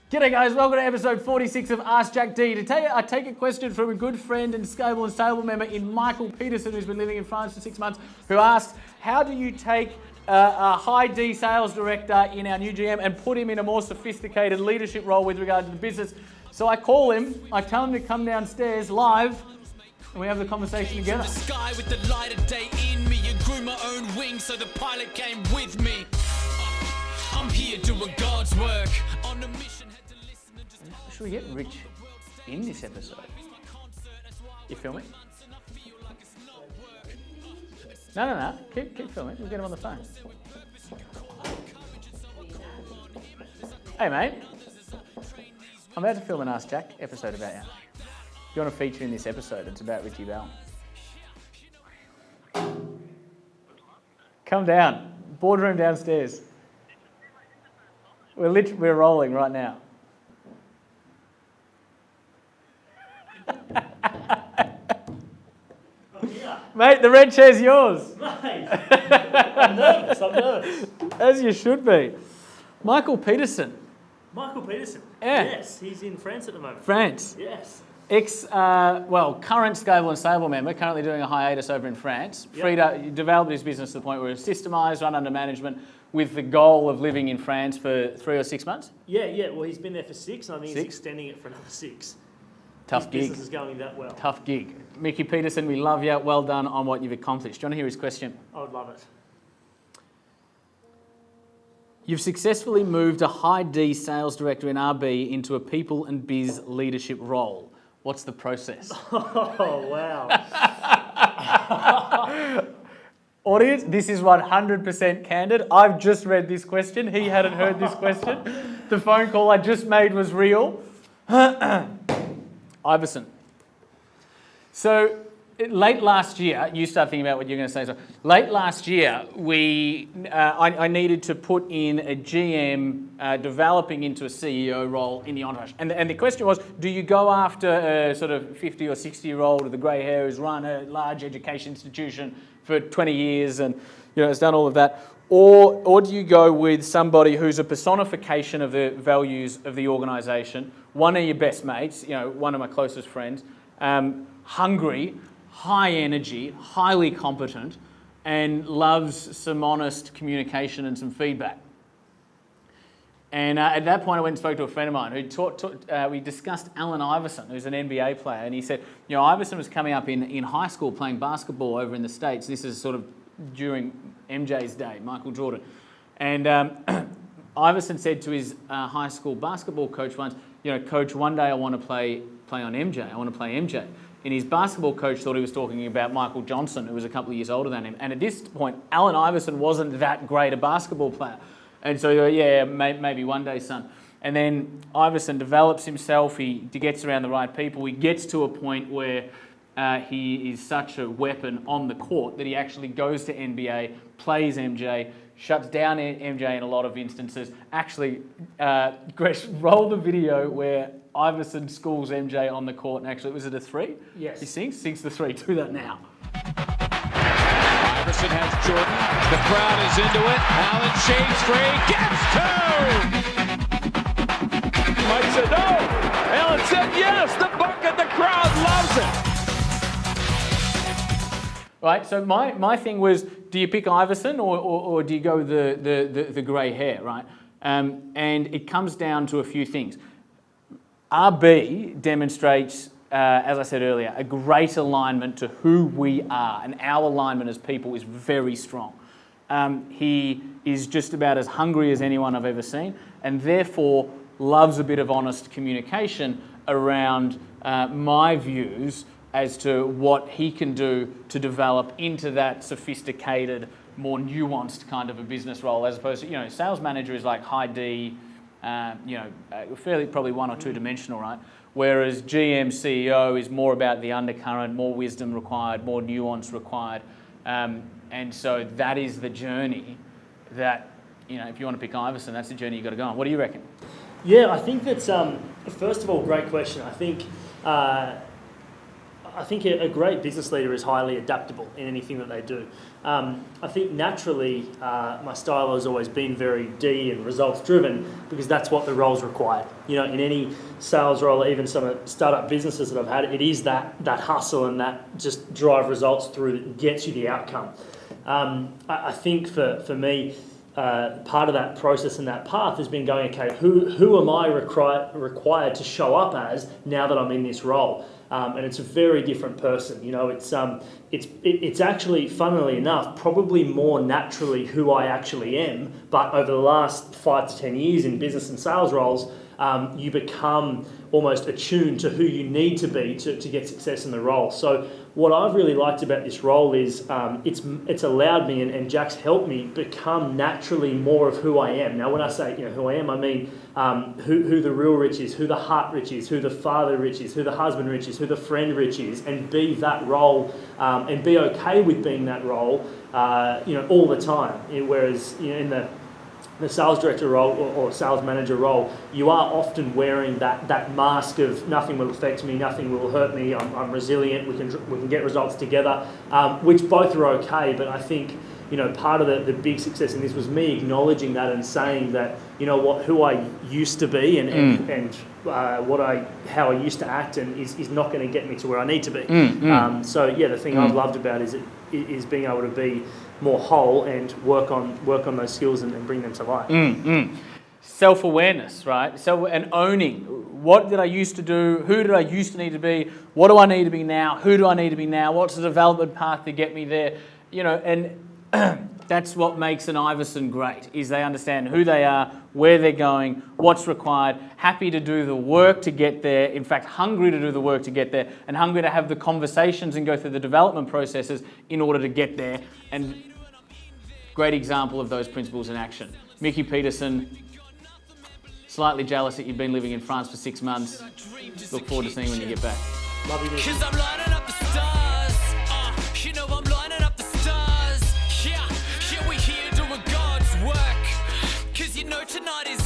G'day guys, welcome to episode 46 of Ask Jack D. Today I take a question from a good friend and Scalable and Stable member in Michael Peterson, who's been living in France for 6 months, who asks, how do you take a high D sales director in our new GM and put him in a more sophisticated leadership role with regard to the business? So I call him, I tell him to come downstairs live, and we have the conversation together. The sky with the light of day in me and grew my own wings so the pilot came with me. I'm here doing God's work on a mission. Should we get Rich in this episode? You filming? No. Keep filming. We'll get him on the phone. Hey, mate. I'm about to film an Ask Jack episode about you. You want to feature in this episode? It's about Richie Bell. Come down. Boardroom downstairs. We're rolling right now. Mate, the red chair's yours. Mate, I'm nervous. As you should be. Michael Peterson. Michael Peterson. Yeah. Yes, he's in France at the moment. France. Yes. Current Scalable and Stable member, currently doing a hiatus over in France. Yep. Freed up, developed his business to the point where it's systemised, run under management, with the goal of living in France for 3 or 6 months. Yeah. Well, he's been there for 6, and I think he's 6? extending it for another 6. Tough gig. His business is going that well. Tough gig. Mickey Peterson, we love you. Well done on what you've accomplished. Do you want to hear his question? I would love it. You've successfully moved a high D sales director in RB into a people and biz leadership role. What's the process? Oh, wow. Audience, this is 100% candid. I've just read this question. He hadn't heard this question. The phone call I just made was real. Iverson. So late last year, you start thinking about what you're going to say. So late last year, I needed to put in a GM developing into a CEO role in the Entourage. And the question was, do you go after a sort of 50 or 60-year-old with the grey hair who's run a large education institution for 20 years and has done all of that? Or do you go with somebody who's a personification of the values of the organisation, one of your best mates, one of my closest friends, hungry, high energy, highly competent, and loves some honest communication and some feedback? And at that point, I went and spoke to a friend of mine who we discussed Allen Iverson, who's an NBA player, and he said, Iverson was coming up in high school playing basketball over in the States. This is sort of during MJ's day, Michael Jordan. And Iverson said to his high school basketball coach once, Coach, one day I want to play on MJ. I want to play MJ. And his basketball coach thought he was talking about Michael Johnson, who was a couple of years older than him. And at this point, Allen Iverson wasn't that great a basketball player. And so, maybe one day, son. And then Iverson develops himself. He gets around the right people. He gets to a point where he is such a weapon on the court that he actually goes to NBA, plays MJ, shuts down MJ in a lot of instances. Actually, Gresh, roll the video where Iverson schools MJ on the court. And actually, was it a 3? Yes. He sinks the 3. Do that now. Iverson has Jordan. The crowd is into it. Allen shakes free. Gets 2! Mike said no. Allen said yes. The bucket. The crowd loves it. Right, so my thing was, do you pick Iverson or do you go the grey hair, right? And it comes down to a few things. RB demonstrates, as I said earlier, a great alignment to who we are, and our alignment as people is very strong. He is just about as hungry as anyone I've ever seen, and therefore loves a bit of honest communication around my views as to what he can do to develop into that sophisticated, more nuanced kind of a business role, as opposed to, sales manager is like high D, fairly probably 1 or 2 dimensional, right? Whereas GM, CEO is more about the undercurrent, more wisdom required, more nuance required. And so that is the journey that, if you want to pick Iverson, that's the journey you've got to go on. What do you reckon? Yeah, I think that's, first of all, great question. I think I think a great business leader is highly adaptable in anything that they do. I think naturally my style has always been very D and results driven because that's what the roles require. You know, in any sales role, or even some of the startup businesses that I've had, it is that hustle and that just drive results through that gets you the outcome. I think for me, part of that process and that path has been going, okay, who am I required to show up as now that I'm in this role? And it's a very different person. You know, it's actually, funnily enough, probably more naturally who I actually am. But over the last 5 to 10 years in business and sales roles, you become almost attuned to who you need to be to get success in the role. So what I've really liked about this role is it's allowed me, and Jack's helped me become naturally more of who I am. Now, when I say who I am, I mean who the real Rich is, who the heart Rich is, who the father Rich is, who the husband Rich is, who the friend Rich is, and be that role and be okay with being that role, all the time. Whereas in the sales director role or sales manager role, you are often wearing that mask of nothing will affect me, nothing will hurt me, I'm resilient, we can get results together, which both are okay. But I think part of the big success in this was me acknowledging that and saying that who I used to be and how I used to act and is not going to get me to where I need to be. So the thing I've loved about is being able to be more whole and work on those skills and bring them to life. Self-awareness, right? And owning. What did I used to do? Who did I used to need to be? What do I need to be now? Who do I need to be now? What's the development path to get me there? And that's what makes an Iverson great, is they understand who they are, where they're going, what's required, happy to do the work to get there, in fact, hungry to do the work to get there, and hungry to have the conversations and go through the development processes in order to get there. And great example of those principles in action. Mickey Peterson, slightly jealous that you've been living in France for 6 months. Look forward to seeing when you get back. Love you, Mickey. 'Cause I'm lining up the stars. I'm lining up the stars. Yeah, we here doing God's work. 'Cause tonight is